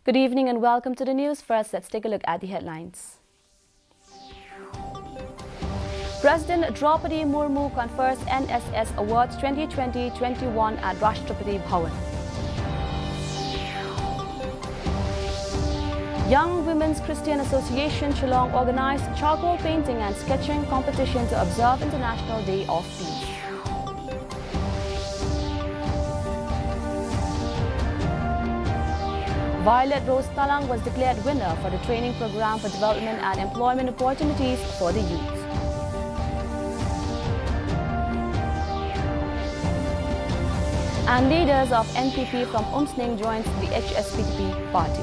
Good evening and welcome to the news. First, let's take a look at the headlines. President Draupadi Murmu confers NSS Awards 2020-21 at Rashtrapati Bhavan. Young Women's Christian Association Shillong organized charcoal painting and sketching competition to observe International Day of Peace. Violet Rose Talang was declared winner for the training program for development and employment opportunities for the youth. And leaders of NPP from Umsning joined the HSPDP party.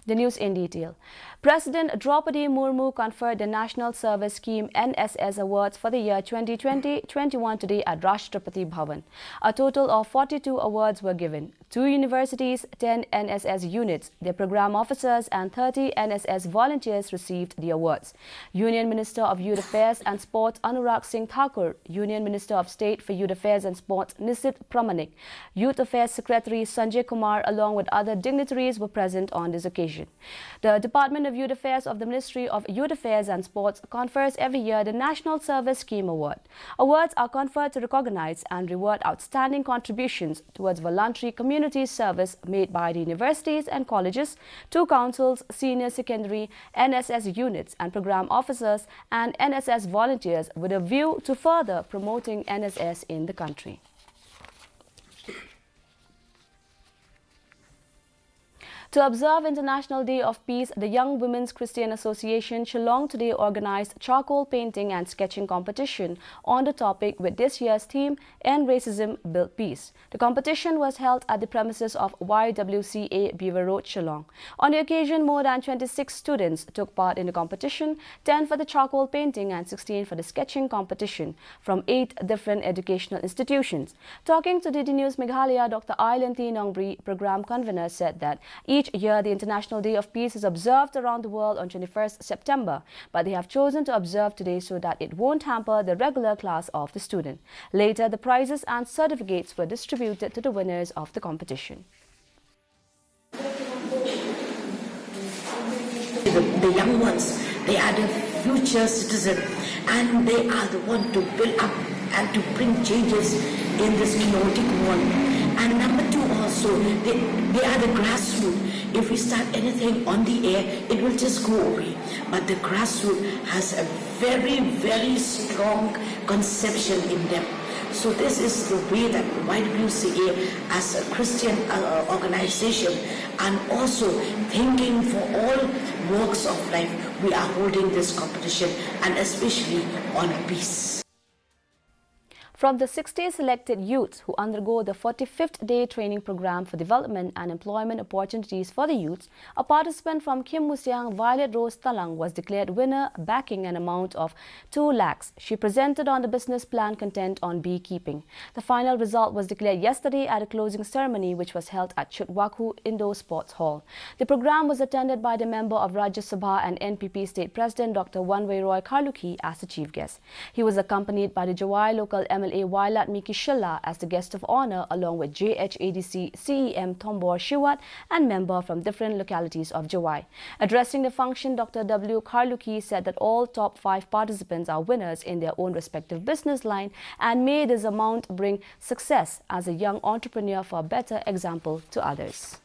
The news in detail. President Draupadi Murmu conferred the National Service Scheme NSS Awards for the year 2020-21 today at Rashtrapati Bhavan. A total of 42 awards were given. 2 universities, 10 NSS units, their program officers and 30 NSS volunteers received the awards. Union Minister of Youth Affairs and Sports Anurag Singh Thakur, Union Minister of State for Youth Affairs and Sports Nisit Pramanik, Youth Affairs Secretary Sanjay Kumar along with other dignitaries were present on this occasion. The Department of Youth Affairs of the Ministry of Youth Affairs and Sports confers every year the National Service Scheme Award. Awards are conferred to recognize and reward outstanding contributions towards voluntary community service made by the universities and colleges, 2 councils, senior secondary, NSS units and program officers and NSS volunteers with a view to further promoting NSS in the country. To observe International Day of Peace, the Young Women's Christian Association Shillong today organized charcoal painting and sketching competition on the topic with this year's theme, End Racism, Build Peace. The competition was held at the premises of YWCA Beaver Road, Shillong. On the occasion, more than 26 students took part in the competition, 10 for the charcoal painting and 16 for the sketching competition from 8 different educational institutions. Talking to DD News Meghalaya, Dr. Ailanti Nongbri, program convener, said that each year, the International Day of Peace is observed around the world on 21st September, but they have chosen to observe today so that it won't hamper the regular class of the student. Later, the prizes and certificates were distributed to the winners of the competition. The young ones, they are the future citizens and they are the one to build up and to bring changes in this chaotic world. And number 2 also, they are the grassroots. If we start anything on the air, it will just go away. But the grassroots has a very, very strong conception in them. So this is the way that YWCA as a Christian organization and also thinking for all walks of life, we are holding this competition and especially on peace. From the 60 selected youths who undergo the 45th day training program for development and employment opportunities for the youths, a participant from Kim Musiang, Violet Rose Talang, was declared winner, backing an amount of 2 lakhs. She presented on the business plan content on beekeeping. The final result was declared yesterday at a closing ceremony which was held at Chutwaku Indoor Sports Hall. The program was attended by the member of Rajya Sabha and NPP State President Dr. Wanway Roy Karluki as the chief guest. He was accompanied by the Jawai local MLA Wailat Miki Shilla as the guest of honor along with JHADC CEM Tombor Shiwat and member from different localities of Jawai. Addressing the function, Dr. W. Karluki said that all top 5 participants are winners in their own respective business line and may this amount bring success as a young entrepreneur for a better example to others.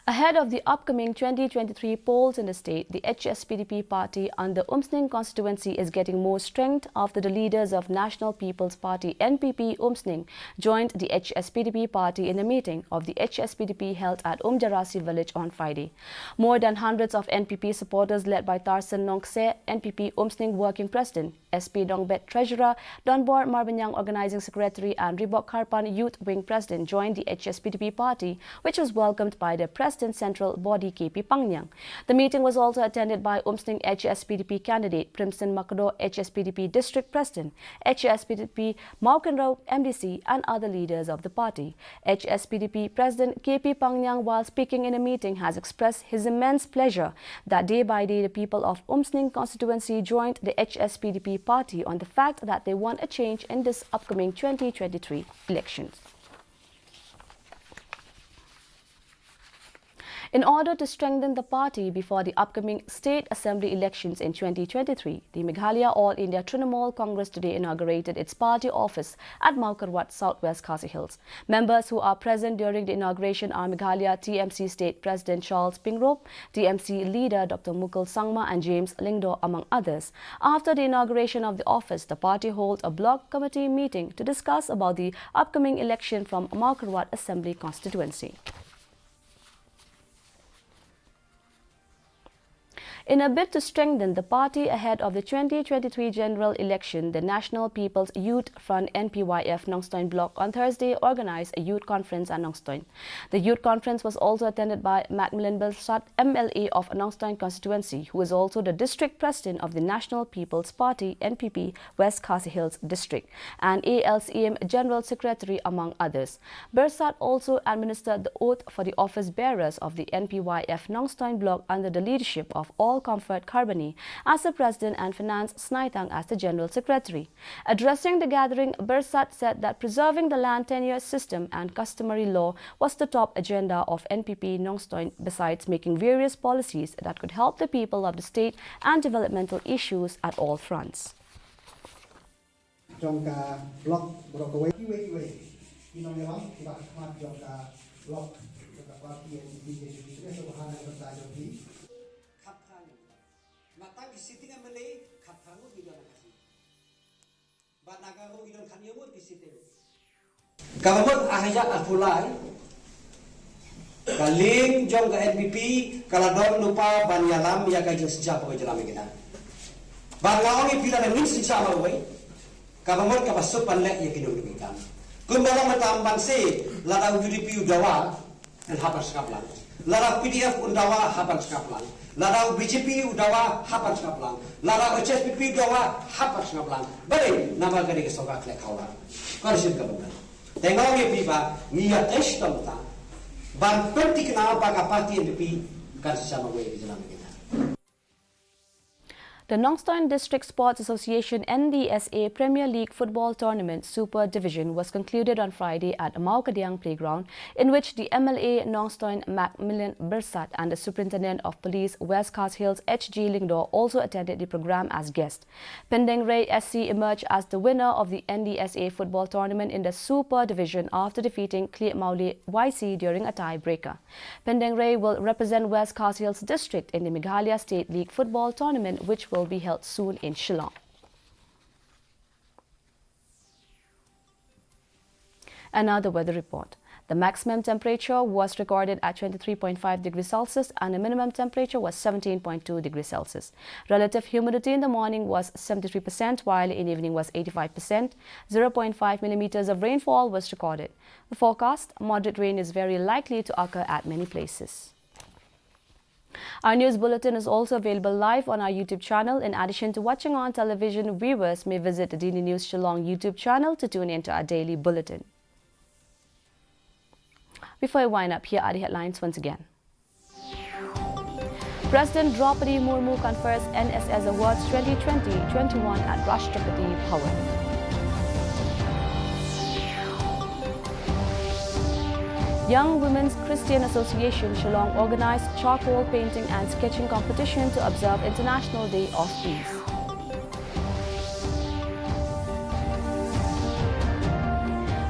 Ahead of the upcoming 2023 polls in the state, the HSPDP party under Umsning constituency is getting more strength after the leaders of National People's Party NPP Umsning joined the HSPDP party in a meeting of the HSPDP held at Umjarasi village on Friday. More than hundreds of NPP supporters led by Tarsan Nongse, NPP Umsning working president, SP Dongbet treasurer, Donbor Marbanyang organizing secretary and Ribok Karpan youth wing president joined the HSPDP party, which was welcomed by the president central body KP Pangyang. The meeting was also attended by Umsning HSPDP candidate Primson Makdo, HSPDP district president, HSPDP Maukenrao MDC and other leaders of the party. HSPDP president KP Pangyang, while speaking in a meeting, has expressed his immense pleasure that day by day the people of Umsning constituency joined the HSPDP NPP party on the fact that they want a change in this upcoming 2023 elections. In order to strengthen the party before the upcoming state assembly elections in 2023, the Meghalaya All India Trinamool Congress today inaugurated its party office at Maukarwat, Southwest Khasi Hills. Members who are present during the inauguration are Meghalaya TMC State President Charles Pingrop, TMC leader Dr. Mukul Sangma and James Lingdo, among others. After the inauguration of the office, the party held a block committee meeting to discuss about the upcoming election from Maukarwat Assembly constituency. In a bid to strengthen the party ahead of the 2023 general election, the National People's Youth Front NPYF Nongstoin Bloc on Thursday organized a youth conference at Nongstoin. The youth conference was also attended by Macmillan Bersat, MLA of Nongstoin constituency, who is also the district president of the National People's Party NPP West Khasi Hills district, and ALCM General Secretary, among others. Bersat also administered the oath for the office bearers of the NPYF Nongstoin Bloc under the leadership of All Comfort Carboni as the President and Finance Snaitang as the General Secretary. Addressing the gathering, Bersat said that preserving the land tenure system and customary law was the top agenda of NPP Nongstoin, besides making various policies that could help the people of the state and developmental issues at all fronts. Mata visiting MLA kathangu gidan kasi. Banagaru gidan kanyamut visiting. Government ahaya afulai. Kaling jong ka NPP kaladon lupa banyalam ya ka sejak ko jalan kita. Bangaong ipila ng sinsa maway. Government ka pasuk panlek ya kinung dumikan. Kun dalam matamban se ladang UDP udawa dan hapas kaplan. Ladang PDF undawa hapas kaplan. Larau BJP udawa hapan skaplang, larau HSPP udawa hapan skaplang. Balik nama kali kesokat lek kaulah. Korsin kebenaran. Tengok ye pipa niat estam ta. Ban penting kenapa kapati NPP kan sesama gue di dalam kita. The Nongstoin District Sports Association NDSA Premier League Football Tournament Super Division was concluded on Friday at Maukadiang Playground, in which the MLA Nongstoin Macmillan Bersat and the Superintendent of Police West Khasi Hills H.G. Lingdo also attended the program as guests. Pendeng Ray SC emerged as the winner of the NDSA football tournament in the Super Division after defeating Kliet Maule YC during a tie-breaker. Pendeng Ray will represent West Khasi Hills District in the Meghalaya State League Football Tournament, which will be held soon in Shillong. And now the weather report. The maximum temperature was recorded at 23.5 degrees Celsius and the minimum temperature was 17.2 degrees Celsius. Relative humidity in the morning was 73%, while in the evening was 85%. 0.5 millimeters of rainfall was recorded. The forecast: moderate rain is very likely to occur at many places. Our news bulletin is also available live on our YouTube channel. In addition to watching on television, viewers may visit the DD News Shillong YouTube channel to tune into our daily bulletin. Before I wind up, here are the headlines once again. President Draupadi Murmu confers NSS Awards 2020-21 at Rashtrapati Bhavan. Young Women's Christian Association Shillong organized charcoal painting and sketching competition to observe International Day of Peace.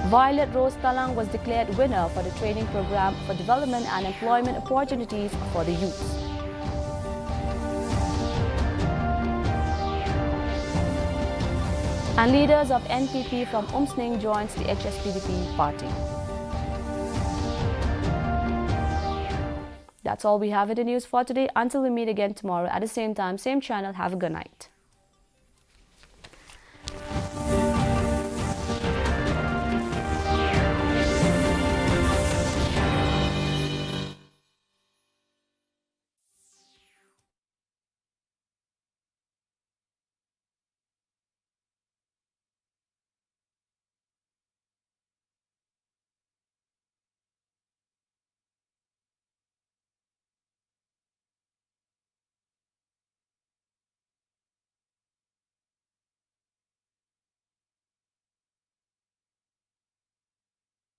Violet Rose Talang was declared winner for the training program for development and employment opportunities for the youth. And leaders of NPP from Umsning joins the HSPDP party. That's all we have in the news for today. Until we meet again tomorrow at the same time, same channel. Have a good night.